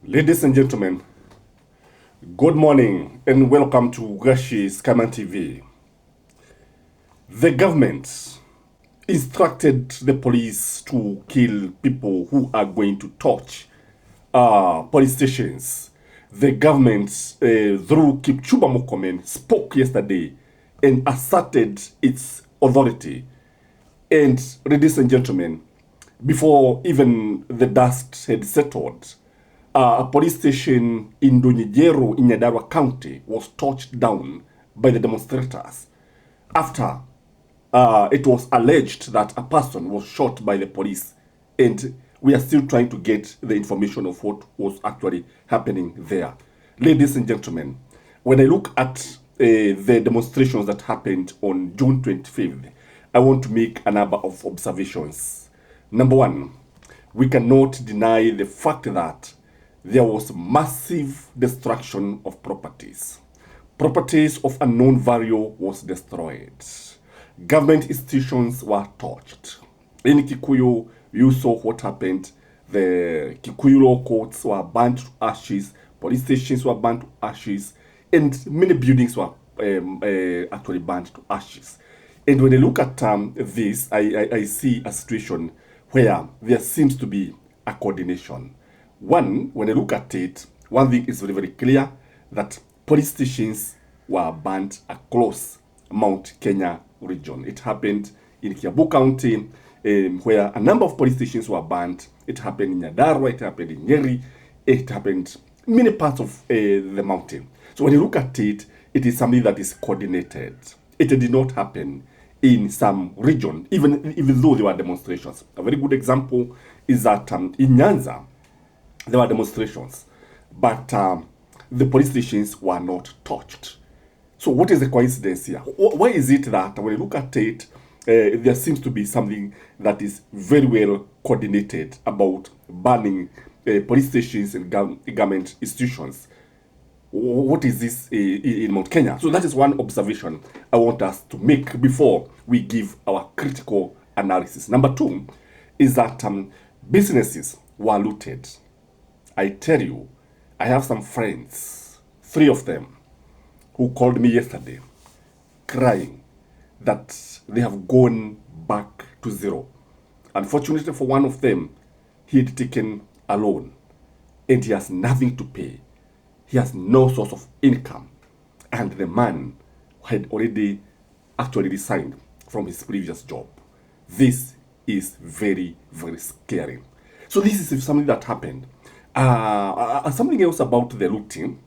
Ladies and gentlemen, good morning and welcome to Gashi's Kaman TV. The government instructed the police to kill people who are going to touch police stations. The government, through Kipchumba Murkomen, spoke yesterday and asserted its authority. And ladies and gentlemen, before even the dust had settled, a police station in Donyijero in Nyandarua County was torched down by the demonstrators after it was alleged that a person was shot by the police, and we are still trying to get the information of what was actually happening there. Ladies and gentlemen, when I look at the demonstrations that happened on June 25th, I want to make a number of observations. Number one, we cannot deny the fact that there was massive destruction of properties. Properties of unknown value was destroyed. Government institutions were torched. In Kikuyu, you saw what happened. The Kikuyu law courts were burnt to ashes, police stations were burnt to ashes, and many buildings were actually burnt to ashes. And when I look at this, I see a situation where there seems to be a coordination. One, when I look at it, one thing is very, very clear, that police stations were burnt across Mount Kenya region. It happened in Kiambu County, where a number of police stations were burnt. It happened in Nyandarua, it happened in Nyeri, it happened in many parts of the mountain. So when you look at it, it is something that is coordinated. It did not happen in some region, even though there were demonstrations. A very good example is that in Nyanza, there were demonstrations, but the police stations were not touched. So what is the coincidence here? Why is it that when you look at it, there seems to be something that is very well coordinated about burning police stations and government institutions? What is this in Mount Kenya? So that is one observation I want us to make before we give our critical analysis. Number two is that businesses were looted. I tell you, I have some friends, 3 of them, who called me yesterday crying that they have gone back to zero. Unfortunately for one of them, he had taken a loan and he has nothing to pay. He has no source of income. And the man had already actually resigned from his previous job. This is very, very scary. So this is something that happened. Something else about the looting,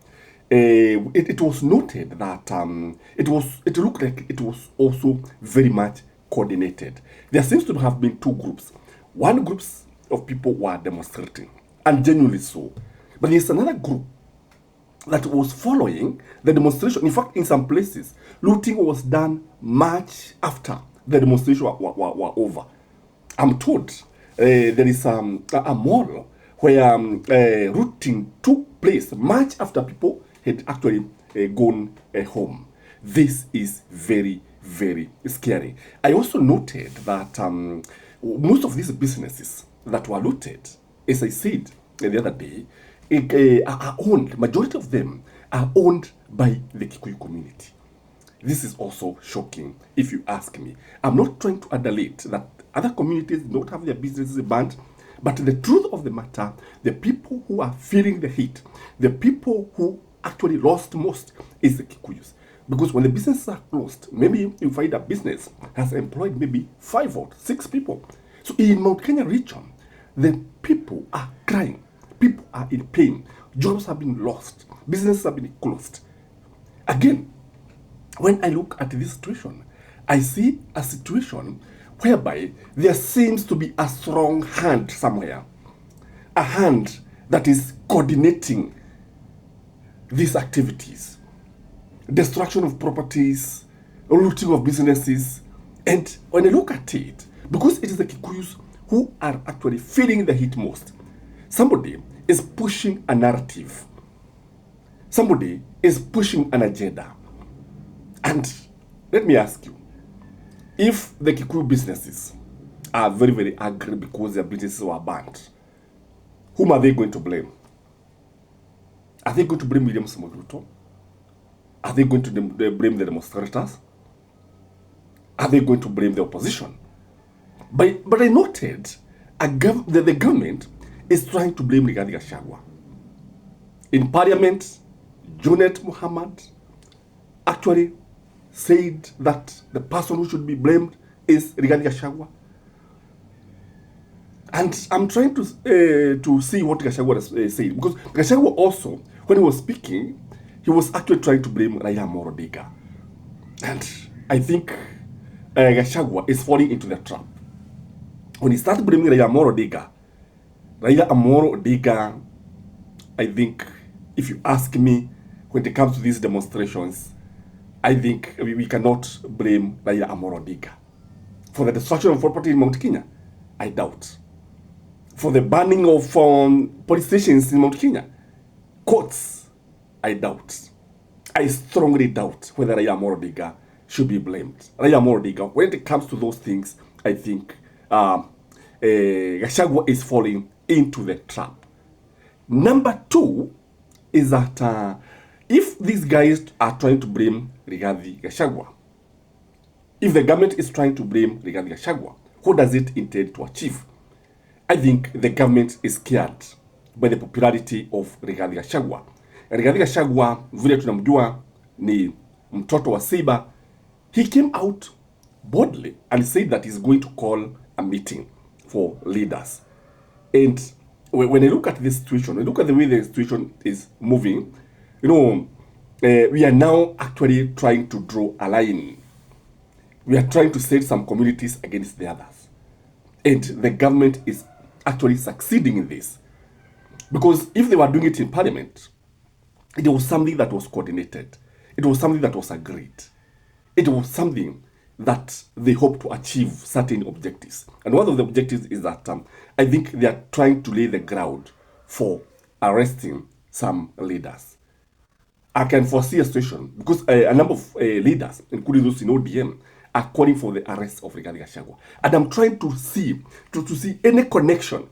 it was noted that it looked like it was also very much coordinated. There seems to have been 2 groups. One group of people were demonstrating, and genuinely so. But there's another group that was following the demonstration. In fact, in some places, looting was done much after the demonstration were over. I'm told there is a mall where looting took place much after people had actually gone home. This is very, very scary. I also noted that most of these businesses that were looted, as I said the other day, are owned, majority of them are owned by the Kikuyu community. This is also shocking, if you ask me. I'm not trying to adulate that other communities don't have their businesses banned, but the truth of the matter, the people who are feeling the heat, the people who actually lost most is the Kikuyus. Because when the businesses are closed, maybe you find a business has employed maybe 5 or 6 people. So in Mount Kenya region, the people are crying. People are in pain. Jobs have been lost. Businesses have been closed. Again, when I look at this situation, I see a situation whereby there seems to be a strong hand somewhere. A hand that is coordinating these activities. Destruction of properties, looting of businesses. And when I look at it, because it is the Kikuyus who are actually feeling the heat most, somebody is pushing a narrative. Somebody is pushing an agenda. And let me ask you, if the Kikuyu businesses are very, very angry because their businesses were banned, whom are they going to blame? Are they going to blame William Samoei Ruto? Are they going to blame the demonstrators? Are they going to blame the opposition? But I noted that the government is trying to blame Rigathi Gachagua. In Parliament, Junet Muhammad actually said that the person who should be blamed is Rigathi Gachagua. And I'm trying to see what Gachagua said, because Gachagua also, when he was speaking, he was actually trying to blame Raila Amolo Odinga. And I think Gachagua is falling into the trap. When he started blaming Raila Amolo Odinga, I think, if you ask me, when it comes to these demonstrations, I think we cannot blame Raila Amolo Odinga. For the destruction of property in Mount Kenya, I doubt. For the burning of police stations in Mount Kenya, courts, I doubt. I strongly doubt whether Raila Amolo Odinga should be blamed. Raila Amolo Odinga, when it comes to those things, I think Gachagua is falling into the trap. Number two is that if these guys are trying to blame Rigathi Gachagua, if the government is trying to blame Rigathi Gachagua, what does it intend to achieve? I think the government is scared by the popularity of Rigathi Gachagua. Rigathi Gachagua, vile tunamjua ni mtoto wa Siba, he came out boldly and said that he's going to call a meeting for leaders. And when I look at this situation, I look at the way the situation is moving, we are now actually trying to draw a line. We are trying to set some communities against the others. And the government is actually succeeding in this. Because if they were doing it in Parliament, it was something that was coordinated. It was something that was agreed. It was something that they hope to achieve certain objectives. And one of the objectives is that I think they are trying to lay the ground for arresting some leaders. I can foresee a situation, because a number of leaders, including those in ODM, are calling for the arrest of Rigathi Gachagua. And I'm trying to see any connection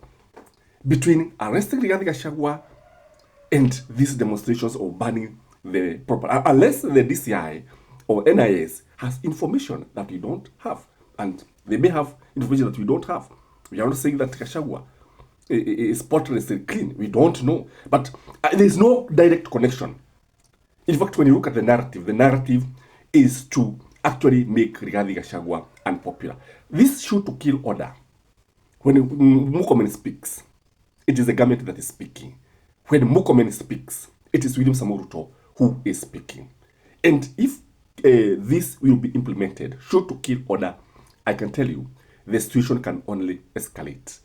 between arresting Rigathi Gachagua and these demonstrations of banning the property, unless the DCI or NIS has information that we don't have. And they may have information that we don't have. We are not saying that Gachagua is spotless and clean. We don't know. But there's no direct connection. In fact, when you look at the narrative is to actually make Rigathi Gachagua unpopular. This shoot to kill order. When Murkomen speaks, it is the government that is speaking. When Murkomen speaks, it is William Samoei Ruto who is speaking. And if this will be implemented, shoot to kill order, I can tell you, the situation can only escalate.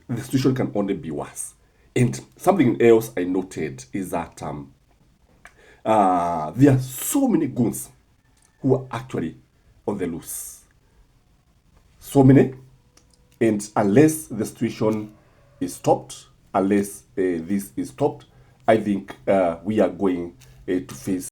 The situation can only be worse. And something else I noted is that there are so many goons who are actually on the loose. So many. And unless the situation is stopped, unless this is stopped, I think we are going to face